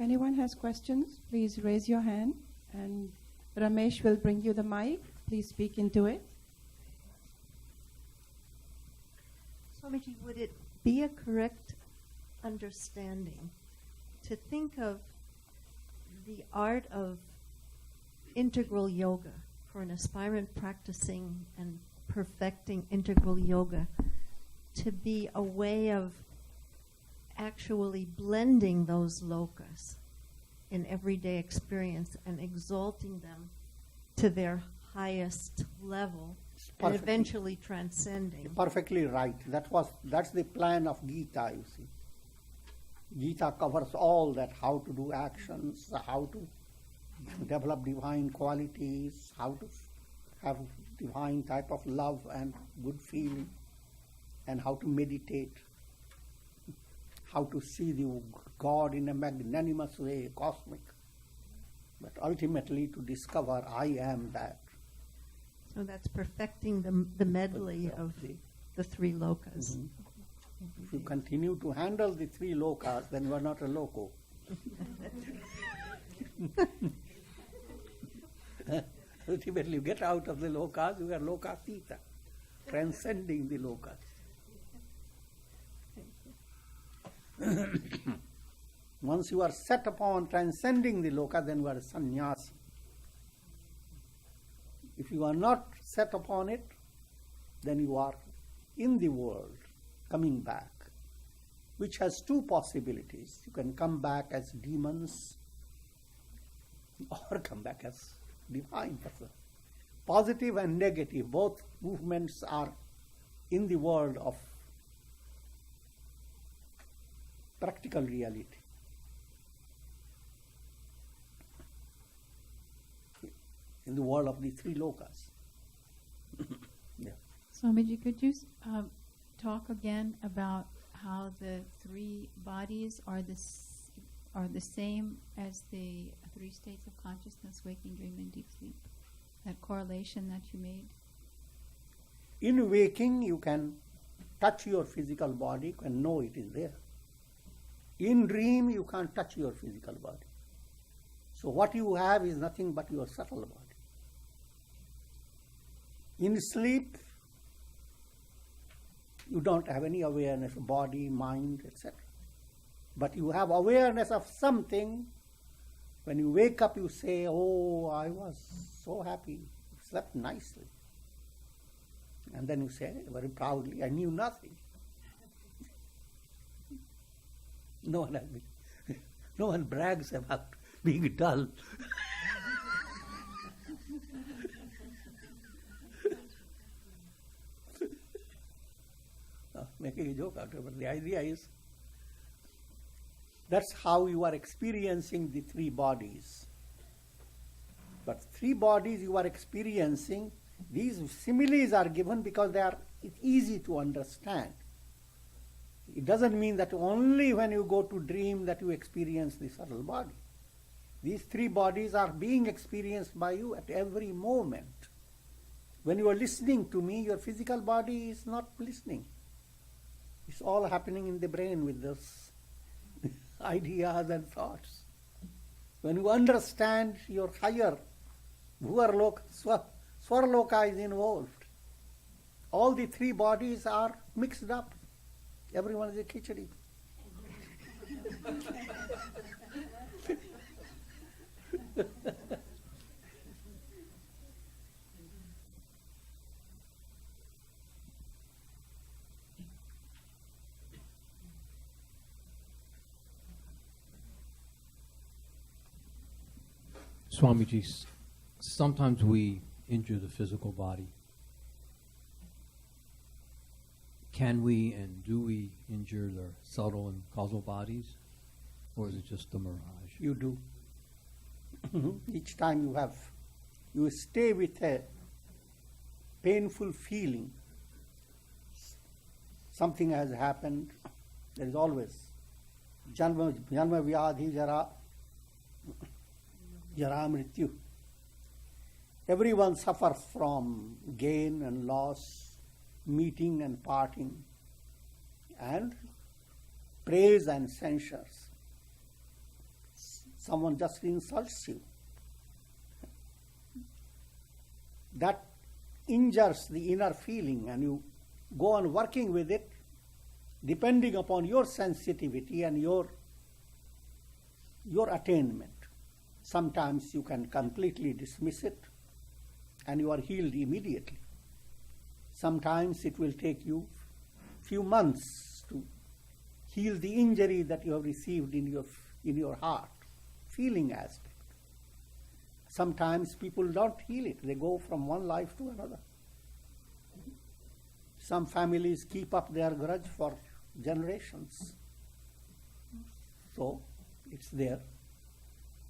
If anyone has questions, please raise your hand and Ramesh will bring you the mic. Please speak into it. Swamiji, would it be a correct understanding to think of the art of integral yoga for an aspirant practicing and perfecting integral yoga to be a way of actually blending those lokas in everyday experience and exalting them to their highest level and eventually transcending? Perfectly right. That's the plan of Gita, you see. Gita covers all that, how to do actions, how to develop divine qualities, how to have divine type of love and good feeling, and how to meditate, how to see the God in a magnanimous way, cosmic, but ultimately to discover I am that. So that's perfecting the medley of the three lokas. Mm-hmm. If you continue to handle the three lokas, then you are not a loco. Ultimately, you get out of the lokas, you are lokatita, transcending the lokas. Once you are set upon transcending the loka, then you are a sannyasi. If you are not set upon it, then you are in the world, coming back, which has two possibilities. You can come back as demons or come back as divine person. Positive and negative, both movements are in the world of practical reality. In the world of the three lokas. Yeah. Swamiji, could you talk again about how the three bodies are the same as the three states of consciousness, waking, dream, and deep sleep? That correlation that you made? In waking, you can touch your physical body, you can know it is there. In dream, you can't touch your physical body. So what you have is nothing but your subtle body. In sleep, you don't have any awareness of body, mind, etc. But you have awareness of something. When you wake up, you say, oh, I was so happy, slept nicely. And then you say very proudly, I knew nothing. No one brags about being dull. Making a joke out of it, but the idea is that's how you are experiencing the three bodies. But three bodies you are experiencing, these similes are given because it's easy to understand. It doesn't mean that only when you go to dream that you experience the subtle body. These three bodies are being experienced by you at every moment. When you are listening to me, your physical body is not listening. It's all happening in the brain with those ideas and thoughts. When you understand your higher Swarloka is involved. All the three bodies are mixed up. Everyone is a khichdi. Swamiji, sometimes we injure the physical body. Can we and do we injure the subtle and causal bodies? Or is it just a mirage? You do. Each time you stay with a painful feeling. Something has happened. There is always Janma Vyadhi Jara Mrityu. Everyone suffers from gain and loss, meeting and parting, and praise and censures. Someone just insults you. That injures the inner feeling, and you go on working with it depending upon your sensitivity and your attainment. Sometimes you can completely dismiss it and you are healed immediately. Sometimes it will take you few months to heal the injury that you have received in your heart, feeling aspect. Sometimes people don't heal it. They go from one life to another. Some families keep up their grudge for generations. So it's there.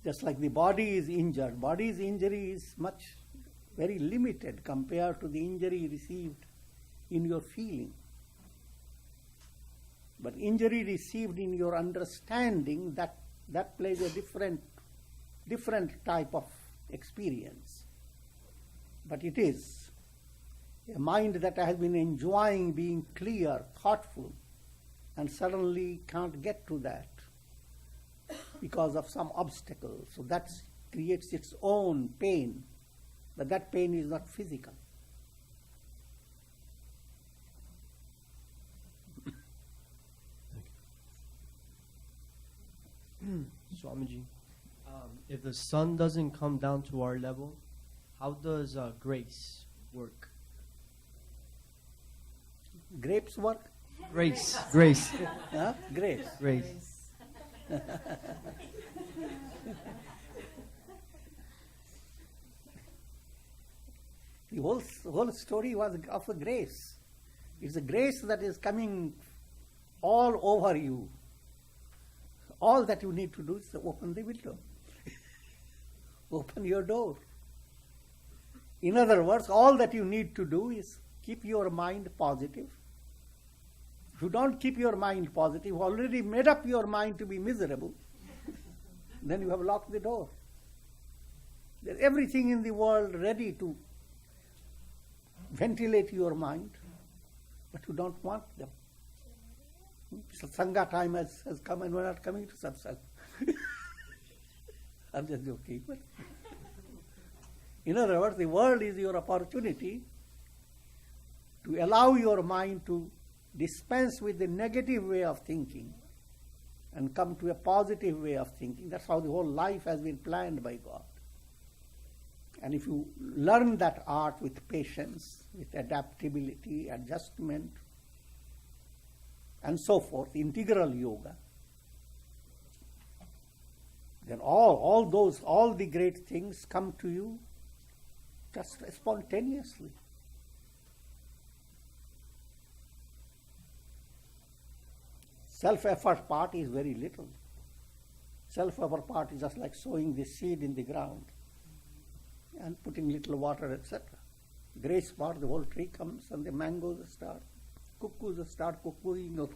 Just like the body is injured. Body's injury is very limited compared to the injury received in your feeling. But injury received in your understanding, that plays a different type of experience. But it is a mind that has been enjoying being clear, thoughtful, and suddenly can't get to that because of some obstacle. So that creates its own pain, but that pain is not physical. Swamiji, if the sun doesn't come down to our level, how does grace work? Grapes work? Grace. Huh? Grace. Grace. The whole story was of a grace. It's a grace that is coming all over you. All that you need to do is open the window. Open your door. In other words, all that you need to do is keep your mind positive. If you don't keep your mind positive, you already made up your mind to be miserable, then you have locked the door. There's everything in the world ready to ventilate your mind, but you don't want them. Sangha time has come and we're not coming to satsang. I'm just joking. But in other words, the world is your opportunity to allow your mind to dispense with the negative way of thinking and come to a positive way of thinking. That's how the whole life has been planned by God. And if you learn that art with patience, with adaptability, adjustment, and so forth, integral yoga, then all the great things come to you just spontaneously. Self-effort part is very little. Self-effort part is just like sowing the seed in the ground and putting little water, etc. Grace part, the whole tree comes and the mangoes start, cuckoos start cuckooing.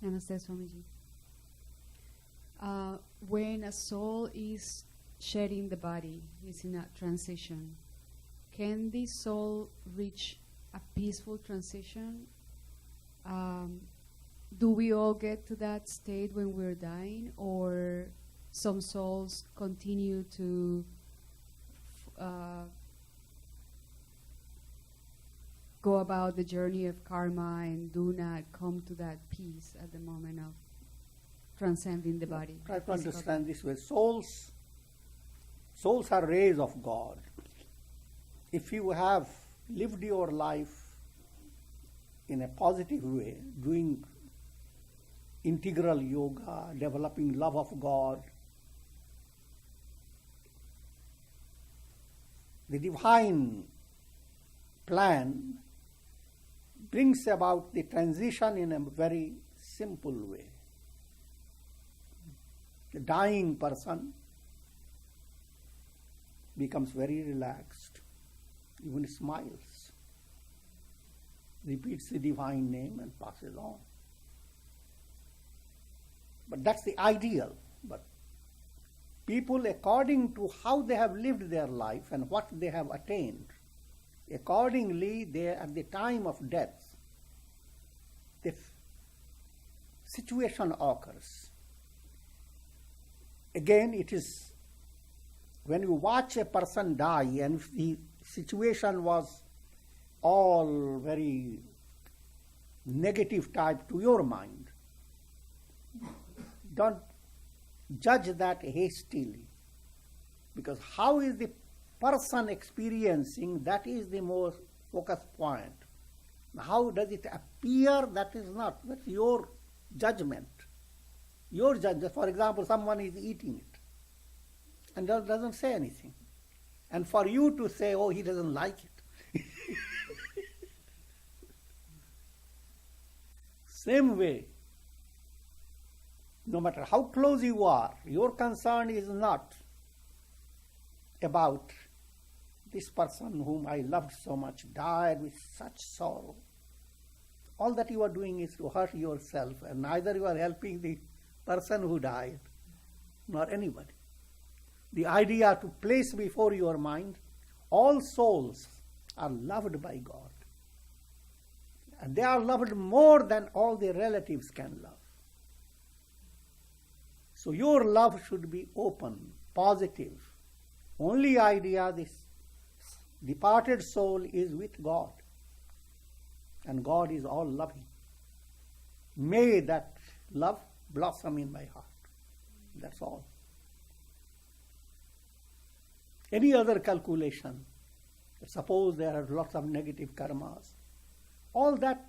Namaste, Swamiji. When a soul is shedding the body, is in a transition, can the soul reach a peaceful transition? Do we all get to that state when we're dying, or some souls continue to go about the journey of karma and do not come to that peace at the moment of transcending the body? Try to understand this way. Souls are rays of God. If you have lived your life in a positive way, doing integral yoga, developing love of God, the divine plan brings about the transition in a very simple way. The dying person becomes very relaxed, even smiles, repeats the divine name and passes on. But that's the ideal. But people, according to how they have lived their life and what they have attained, accordingly, they, at the time of death, the situation occurs. Again, it is when you watch a person die, and if the situation was all very negative type to your mind, don't judge that hastily, because how is the person experiencing, that is the most focus point. How does it appear, that is not, that's your judgment. Your judgment. For example, someone is eating it and doesn't say anything. And for you to say, oh, he doesn't like it. Same way, no matter how close you are, your concern is not about this person whom I loved so much died with such sorrow. All that you are doing is to hurt yourself, and neither you are helping the person who died, nor anybody. The idea to place before your mind, all souls are loved by God. And they are loved more than all the relatives can love. So your love should be open, positive. Only idea, this departed soul is with God. And God is all loving. May that love blossom in my heart. That's all. Any other calculation, suppose there are lots of negative karmas, all that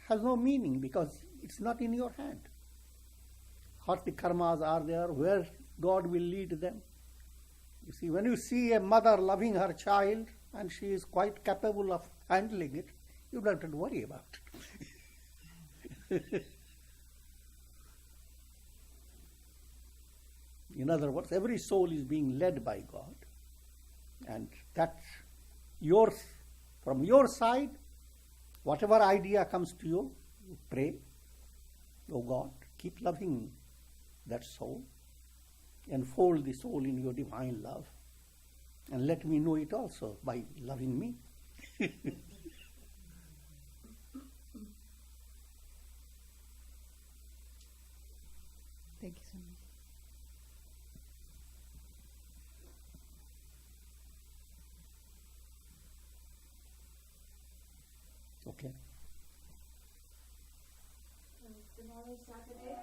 has no meaning because it's not in your hand. What the karmas are there, where God will lead them. You see, when you see a mother loving her child and she is quite capable of handling it, you don't have to worry about it. In other words, every soul is being led by God, and that from your side, whatever idea comes to you, you pray, oh God, keep loving that soul, enfold the soul in your divine love, and let me know it also by loving me. Thank you so much. Okay. Tomorrow, Saturday,